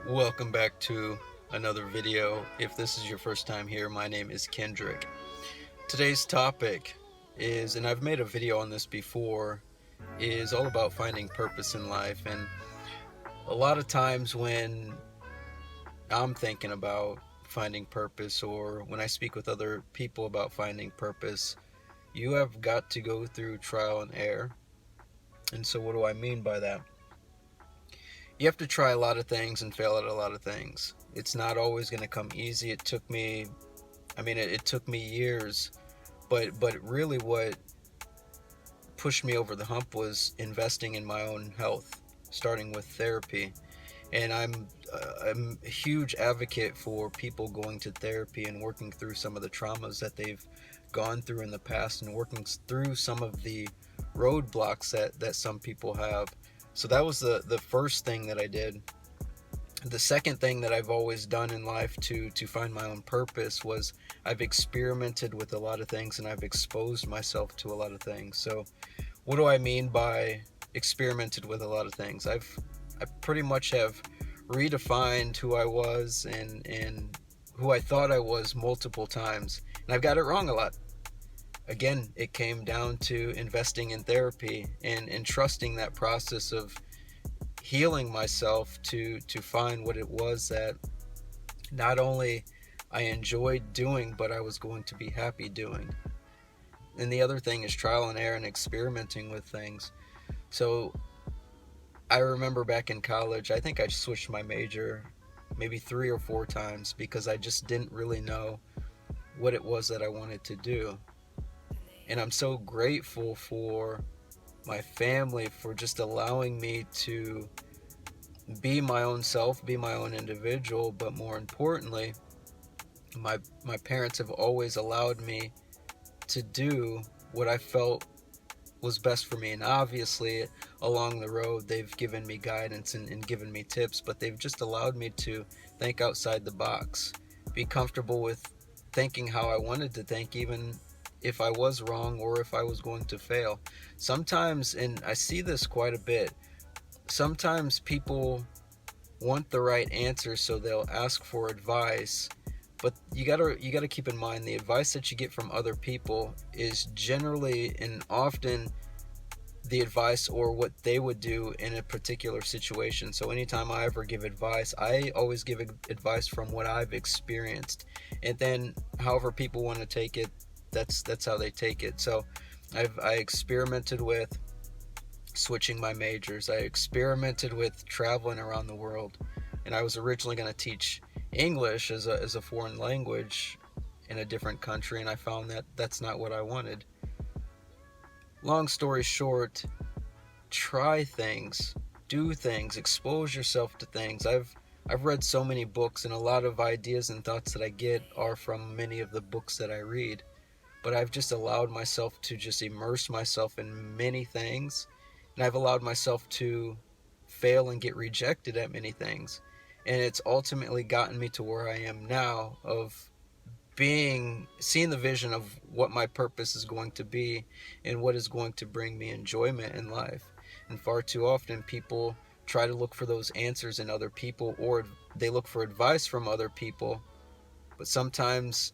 Welcome back to another video. If this is your first time here, my name is Kendrick. Today's topic is, and I've made a video on this before, is all about finding purpose in life. And a lot of times when I'm thinking about finding purpose, or when I speak with other people about finding purpose, you have got to go through trial and error. And so what do I mean by that? You have to try a lot of things and fail at a lot of things. It's not always going to come easy. It took me, it took me years, but really what pushed me over the hump was investing in my own health, starting with therapy. And I'm a huge advocate for people going to therapy and working through some of the traumas that they've gone through in the past, and working through some of the roadblocks that some people have. So that was the first thing that I did. The second thing that I've always done in life to find my own purpose was I've experimented with a lot of things, and I've exposed myself to a lot of things. So what do I mean by experimented with a lot of things? I pretty much have redefined who I was and who I thought I was multiple times, and I've got it wrong a lot. Again, it came down to investing in therapy and trusting that process of healing myself to find what it was that not only I enjoyed doing, but I was going to be happy doing. And the other thing is trial and error and experimenting with things. So I remember back in college, I think I switched my major maybe 3 or 4 times because I just didn't really know what it was that I wanted to do. And I'm so grateful for my family for just allowing me to be my own self, be my own individual. But more importantly, my parents have always allowed me to do what I felt was best for me. And obviously, along the road, they've given me guidance and given me tips, but they've just allowed me to think outside the box, be comfortable with thinking how I wanted to think, even if I was wrong or if I was going to fail. Sometimes, and I see this quite a bit, sometimes people want the right answer, so they'll ask for advice. But you gotta keep in mind, the advice that you get from other people is generally and often the advice or what they would do in a particular situation. So anytime I ever give advice, I always give advice from what I've experienced, and then however people want to take it, that's how they take it. So I experimented with switching my majors. I experimented with traveling around the world, and I was originally going to teach English as a foreign language in a different country, and I found that that's not what I wanted. Long story short, try things, do things, expose yourself to things. I've read so many books, and a lot of ideas and thoughts that I get are from many of the books that I read. But I've just allowed myself to just immerse myself in many things, and I've allowed myself to fail and get rejected at many things. And it's ultimately gotten me to where I am now, of seeing the vision of what my purpose is going to be and what is going to bring me enjoyment in life. And far too often people try to look for those answers in other people, or they look for advice from other people. But sometimes,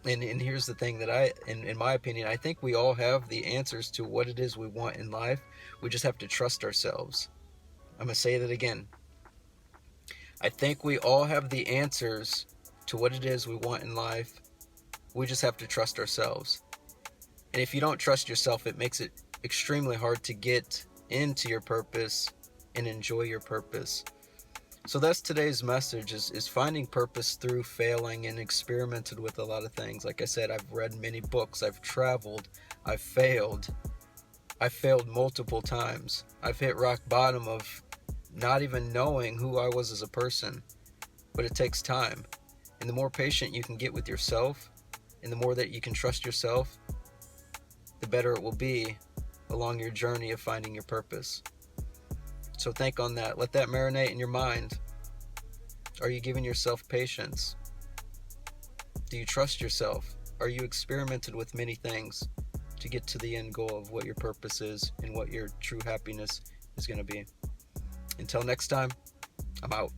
and here's the thing that in my opinion, I think we all have the answers to what it is we want in life. We just have to trust ourselves. I'm going to say that again. I think we all have the answers to what it is we want in life. We just have to trust ourselves. And if you don't trust yourself, it makes it extremely hard to get into your purpose and enjoy your purpose. So that's today's message, is finding purpose through failing and experimented with a lot of things. Like I said, I've read many books, I've traveled, I've failed multiple times. I've hit rock bottom of not even knowing who I was as a person. But it takes time. And the more patient you can get with yourself, and the more that you can trust yourself, the better it will be along your journey of finding your purpose. So think on that. Let that marinate in your mind. Are you giving yourself patience? Do you trust yourself? Are you experimented with many things to get to the end goal of what your purpose is and what your true happiness is going to be? Until next time, I'm out.